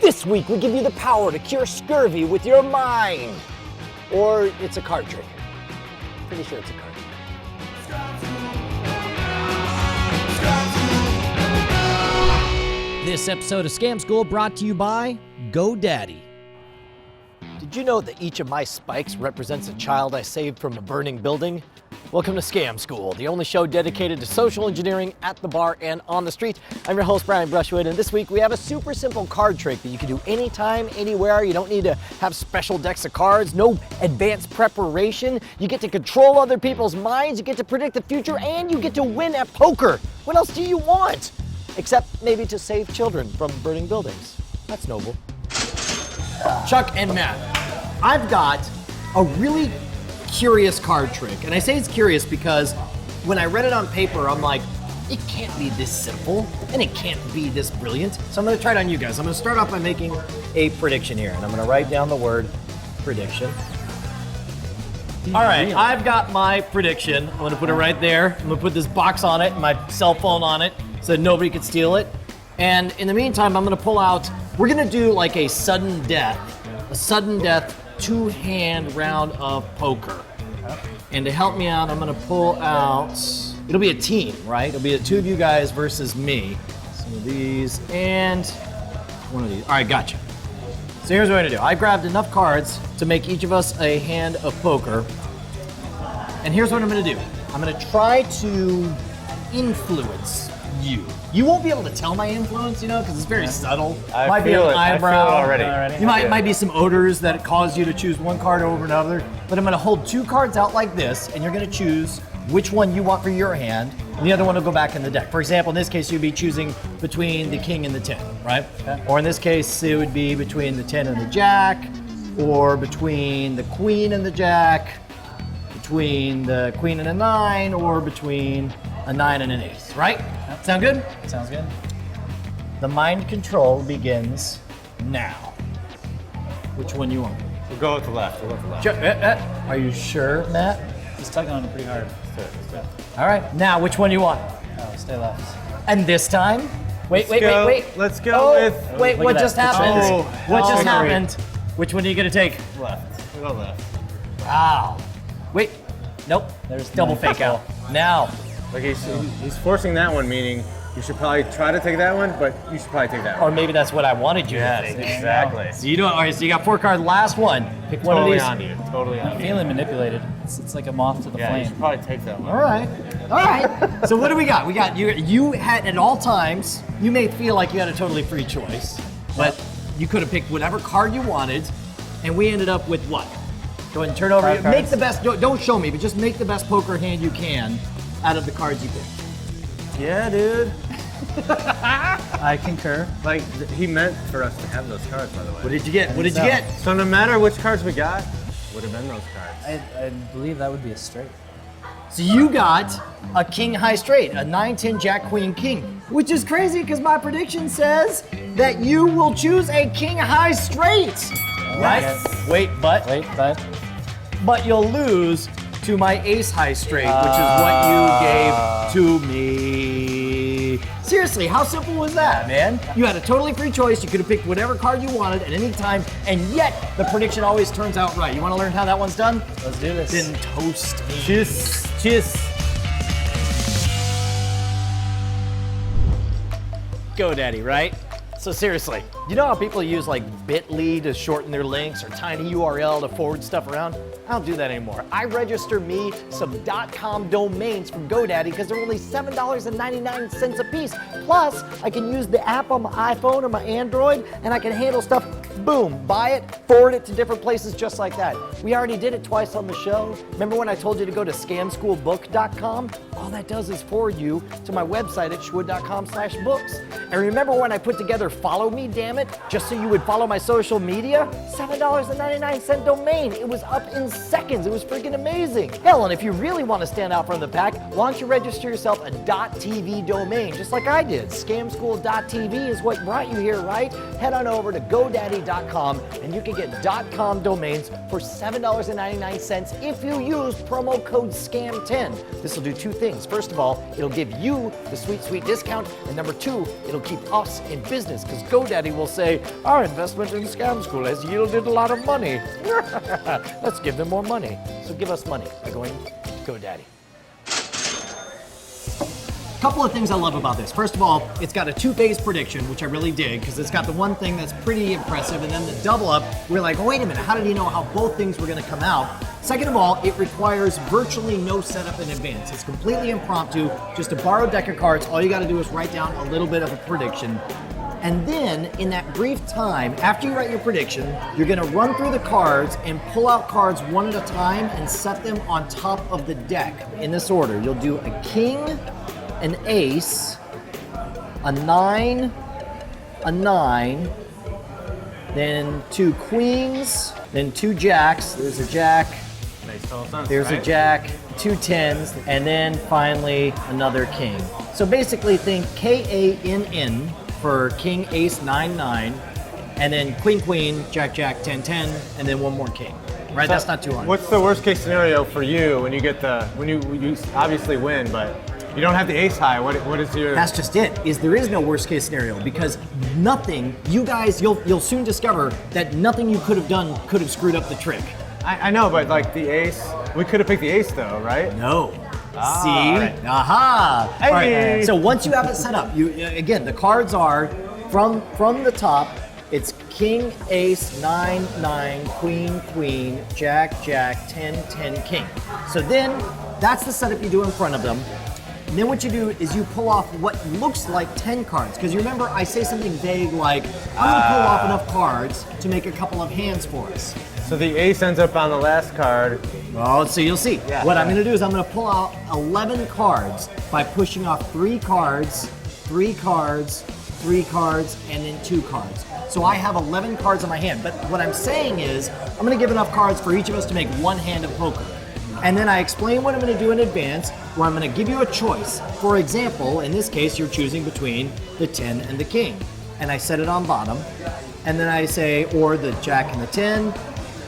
This week, we give you the power to cure scurvy with your mind. Or it's a card trick. Pretty sure it's a card trick. This episode of Scam School brought to you by GoDaddy. Did you know that each of my spikes represents a child I saved from a burning building? Welcome to Scam School, the only show dedicated to social engineering at the bar and on the street. I'm your host, Brian Brushwood, and this week we have a super simple card trick that you can do anytime, anywhere. You don't need to have special decks of cards, no advanced preparation. You get to control other people's minds, you get to predict the future, and you get to win at poker. What else do you want? Except maybe to save children from burning buildings. That's noble. Chuck and Matt, I've got a really curious card trick. And I say it's curious because when I read it on paper, I'm like, it can't be this simple and it can't be this brilliant. So I'm gonna try it on you guys. I'm gonna start off by making a prediction here, and I'm gonna write down the word prediction. All right, I've got my prediction. I'm gonna put it right there. I'm gonna put this box on it, my cell phone on it, so that nobody could steal it. And in the meantime, I'm gonna pull out, we're gonna do like a sudden death two-hand round of poker. And to help me out, I'm gonna pull out, it'll be a team, right? It'll be the two of you guys versus me. Some of these and one of these. All right, gotcha. So here's what I'm gonna do. I grabbed enough cards to make each of us a hand of poker. And here's what I'm gonna do. I'm gonna try to influence you. You won't be able to tell my influence, you know, because it's very subtle. Might be an eyebrow. I feel it already. You might be some odors that cause you to choose one card over another. But I'm gonna hold two cards out like this, and you're gonna choose which one you want for your hand, and the other one will go back in the deck. For example, in this case, you'd be choosing between the king and the 10, right? Okay. Or in this case, it would be between the 10 and the jack, or between the queen and the jack, between the queen and a 9, or between a 9 and an 8, right? Sound good? Sounds good. The mind control begins now. Which one you want? We'll go with the left. Are you sure, Matt? He's tugging on it pretty hard. All right, now which one you want? Oh, stay left. And this time? Wait. Let's go with... Wait, what just happened? What just agreed. happened? Which one are you gonna take? Left. We'll go left. Wow. Wait, nope. There's double fake out. Now. Like he's forcing that one, meaning you should probably try to take that one, but you should probably take that Or one. maybe that's what I wanted you to think. Exactly. So you don't, all right, so you got 4 cards, last one. Pick one of these. Totally on you. Feeling manipulated. It's like a moth to the Yeah, you flame. should probably take that one. All right. So what do we got? We got, you had at all times, you may feel like you had a totally free choice, but you could have picked whatever card you wanted, and we ended up with what? Go ahead and turn over. Five Make cards. the best, don't show me, but just make the best poker hand you can out of the cards you picked. Yeah, dude. I concur. Like, he meant for us to have those cards, by the way. What did you get? What did you get? So no matter which cards we got, would have been those cards. I believe that would be a straight. So you got a king high straight, a 9, 10, jack, queen, king, which is crazy because my prediction says that you will choose a king high straight. Right? Yes. Wait, but you'll lose to my ace high straight, which is what you gave to me. Seriously, how simple was that, man? You had a totally free choice. You could have picked whatever card you wanted at any time, and yet the prediction always turns out right. You want to learn how that one's done? Let's do this. Then toast me. Cheers. GoDaddy, right? So seriously, you know how people use like bit.ly to shorten their links or tiny URL to forward stuff around? I don't do that anymore. I register me some .com domains from GoDaddy because they're only $7.99 a piece. Plus, I can use the app on my iPhone or my Android, and I can handle stuff, boom, buy it, forward it to different places just like that. We already did it twice on the show. Remember when I told you to go to scamschoolbook.com? All that does is forward you to my website at schwood.com/books. And remember when I put together Follow Me, damn it, just so you would follow my social media? $7.99 domain. It was up in seconds. It was freaking amazing. Hell, and if you really want to stand out from the pack, why don't you register yourself a .tv domain, just like I did. Scamschool.tv is what brought you here, right? Head on over to GoDaddy.com and you can get .com domains for $7.99 if you use promo code SCAM10. This will do two things. things. First of all, it'll give you the sweet, sweet discount. And number two, it'll keep us in business because GoDaddy will say, our investment in Scam School has yielded a lot of money. Let's give them more money. So give us money by going to GoDaddy. Couple of things I love about this. First of all, it's got a two-phase prediction, which I really dig, because it's got the one thing that's pretty impressive, and then the double up, we're like, oh, wait a minute, how did he know how both things were gonna come out? Second of all, it requires virtually no setup in advance. It's completely impromptu, just a borrowed deck of cards. All you gotta do is write down a little bit of a prediction. And then, in that brief time, after you write your prediction, you're gonna run through the cards and pull out cards one at a time and set them on top of the deck in this order. You'll do a king, an ace, a 9, then 2 queens, then 2 jacks, there's a jack, Makes total sense, there's a right? jack, 2 tens, and then finally another king. So basically think KANN for king, ace, 9, 9, and then queen, queen, jack, jack, 10, 10, and then one more king. Right, So that's not too hard. What's the worst case scenario for you when you get when you obviously win, but you don't have the ace high? What is your? That's just it. There is no worst case scenario because nothing. You guys, you'll soon discover that nothing you could have done could have screwed up the trick. I know, but like the ace, we could have picked the ace though, right? No. Ah, See? all right. Aha. Hey. All right. So once you have it set up, you again the cards are from the top. It's king, ace, 9, 9, queen, queen, jack, jack, 10, 10, king. So then that's the setup you do in front of them. And then what you do is you pull off what looks like 10 cards. Because you remember I say something vague like, I'm gonna pull off enough cards to make a couple of hands for us. So the ace ends up on the last card. Oh, so you'll see. Yeah. What I'm gonna do is I'm gonna pull out 11 cards by pushing off 3 cards, 3 cards, 3 cards, and then 2 cards. So I have 11 cards in my hand. But what I'm saying is I'm gonna give enough cards for each of us to make one hand of poker. And then I explain what I'm gonna do in advance, where I'm gonna give you a choice. For example, in this case, you're choosing between the 10 and the king. And I set it on bottom. And then I say, or the jack and the 10,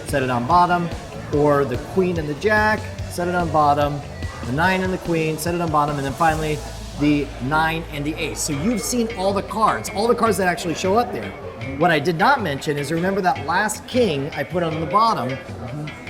set it on bottom. Or the queen and the jack, set it on bottom. The 9 and the queen, set it on bottom. And then finally, the 9 and the ace. So you've seen all the cards that actually show up there. What I did not mention is remember that last king I put on the bottom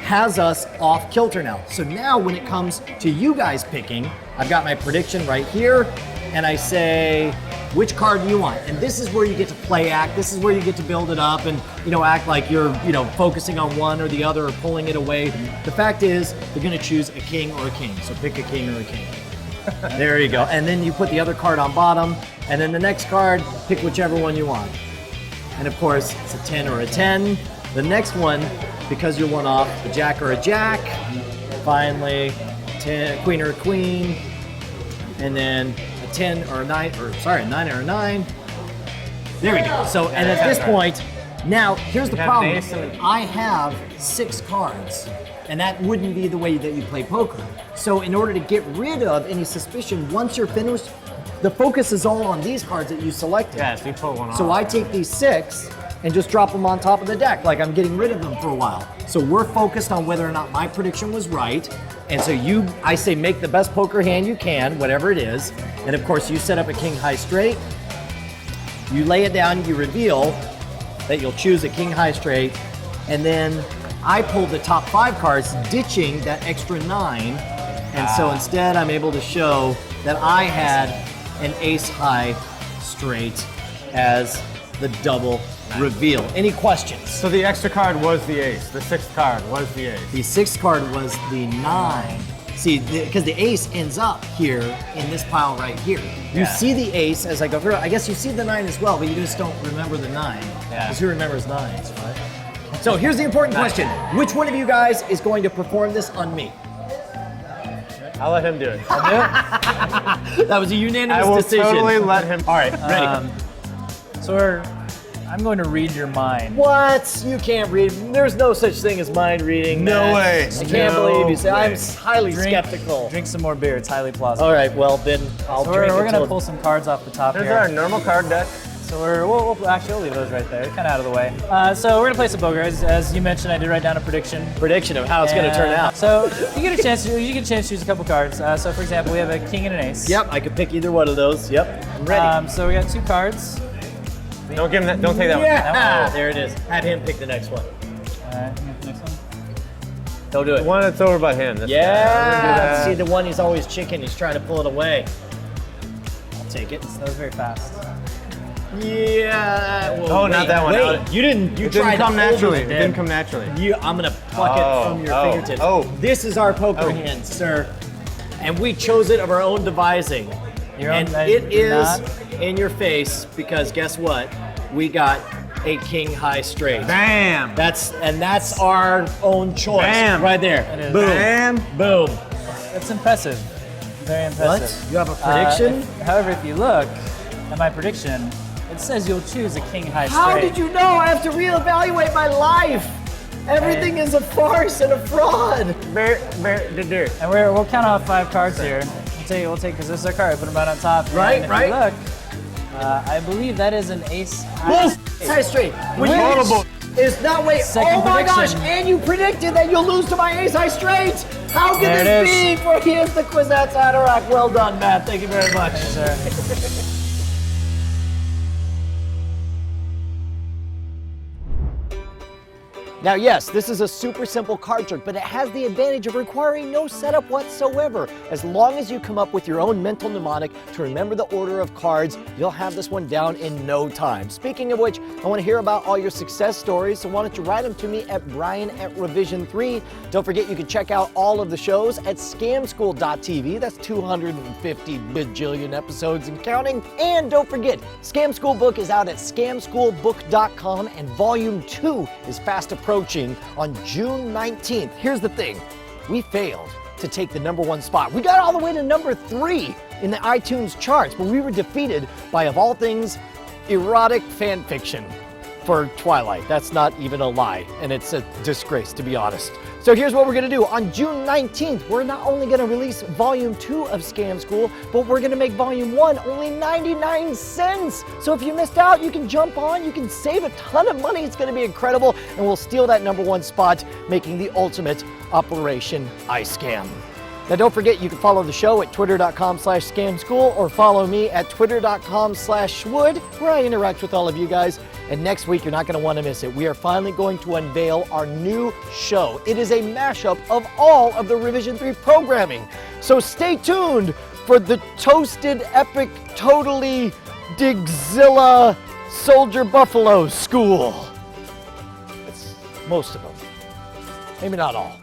has us off kilter now. So now when it comes to you guys picking, I've got my prediction right here and I say, which card do you want? And this is where you get to play act. This is where you get to build it up and act like you're focusing on one or the other or pulling it away. The fact is, you're gonna choose a king or a king. So pick a king or a king. There you go. And then you put the other card on bottom, and then the next card, pick whichever one you want. And of course, it's a 10 or a 10. The next one, because you're one off, a jack or a jack. Finally, queen or a queen. And then a 10 or a 9, a 9 or a 9. There we go. So, and at this point, now here's the problem. I have 6 cards. And that wouldn't be the way that you play poker. So in order to get rid of any suspicion, once you're finished, the focus is all on these cards that you selected. Yes, you pull one off. So I take these 6 and just drop them on top of the deck, like I'm getting rid of them for a while. So we're focused on whether or not my prediction was right. And so I say make the best poker hand you can, whatever it is. And of course you set up a king high straight. You lay it down, you reveal that you'll choose a king high straight. And then I pulled the top 5 cards, ditching that extra 9. And so instead I'm able to show that I had an ace high straight as the double reveal. Any questions? So the extra card was the ace. The 6th card was the ace. The 6th card was the 9. See, because the ace ends up here in this pile right here. You see the ace as I go through. I guess you see the 9 as well, but you just don't remember the 9. Because who remembers 9s, right? So here's the important question. Which one of you guys is going to perform this on me? I'll let him do it. That was a unanimous I will decision. totally let him. All right, ready. So I'm going to read your mind. What? You can't read. There's no such thing as mind reading. No Matt. way. I can't No believe you say. I'm way. highly skeptical. Drink some more beer. It's highly plausible. All right, well then I'll So drink we're until- going to pull some cards off the top Here's here. our normal card deck. So we'll leave those right there, kind of out of the way. So we're gonna play some poker. As you mentioned, I did write down a prediction. Prediction of how it's going to turn out. So you get a chance to choose a couple cards. So for example, we have a king and an ace. Yep, I could pick either one of those. Yep, I'm ready. So we got 2 cards. Don't give him that. Don't take that one. Yeah, there it is. Have him pick the next one. All right, you got the next one. Don't do The it. one that's over by him. This guy. Yeah. See the one he's always chicken. He's trying to pull it away. I'll take it. That was very fast. Yeah. Well, Oh, not that one. Wait, you didn't. You It didn't tried come to hold naturally. it, It didn't come naturally. I'm gonna pluck it from your fingertips. oh. This is our poker Oh. hand, sir, and we chose it of our own devising. And I it did is not. in your face because guess what? We got a king high straight. Bam. That's our own choice. Bam. Right there. It is. Boom. Bam. Boom. That's impressive. Very impressive. What? You have a prediction? However, if you look at my prediction, it says you'll choose a king high straight. How did you know? I have to reevaluate my life. Everything is a farce and a fraud. And we'll count off 5 cards here. We'll take because this is our card. Put them right on top. Right, and if right. You look, I believe that is an ace. High straight. Which Horrible. is not wait. Second Oh my gosh! prediction. And you predicted that you'll lose to my ace high straight. How could There this it be? For he is the Kwisatz Haderach. Well done, Matt. Thank you very much. Sir. Now, yes, this is a super simple card trick, but it has the advantage of requiring no setup whatsoever. As long as you come up with your own mental mnemonic to remember the order of cards, you'll have this one down in no time. Speaking of which, I want to hear about all your success stories, so why don't you write them to me at brian@revision3. Don't forget you can check out all of the shows at scamschool.tv. That's 250 bajillion episodes and counting. And don't forget, Scam School book is out at scamschoolbook.com, and Volume 2 is fast approaching on June 19th. Here's the thing, we failed to take the #1 spot. We got all the way to number 3 in the iTunes charts, but we were defeated by, of all things, erotic fan fiction for Twilight. That's not even a lie, and it's a disgrace, to be honest. So here's what we're gonna do. On June 19th, we're not only gonna release Volume 2 of Scam School, but we're gonna make Volume 1 only 99 cents. So if you missed out, you can jump on, you can save a ton of money. It's gonna be incredible, and we'll steal that #1 spot, making the ultimate Operation iScam. Now don't forget, you can follow the show at twitter.com/scamschool or follow me at twitter.com/schwood, where I interact with all of you guys. And next week, you're not going to want to miss it. We are finally going to unveil our new show. It is a mashup of all of the Revision 3 programming. So stay tuned for the Toasted Epic Totally Digzilla Soldier Buffalo School. That's most of them. Maybe not all.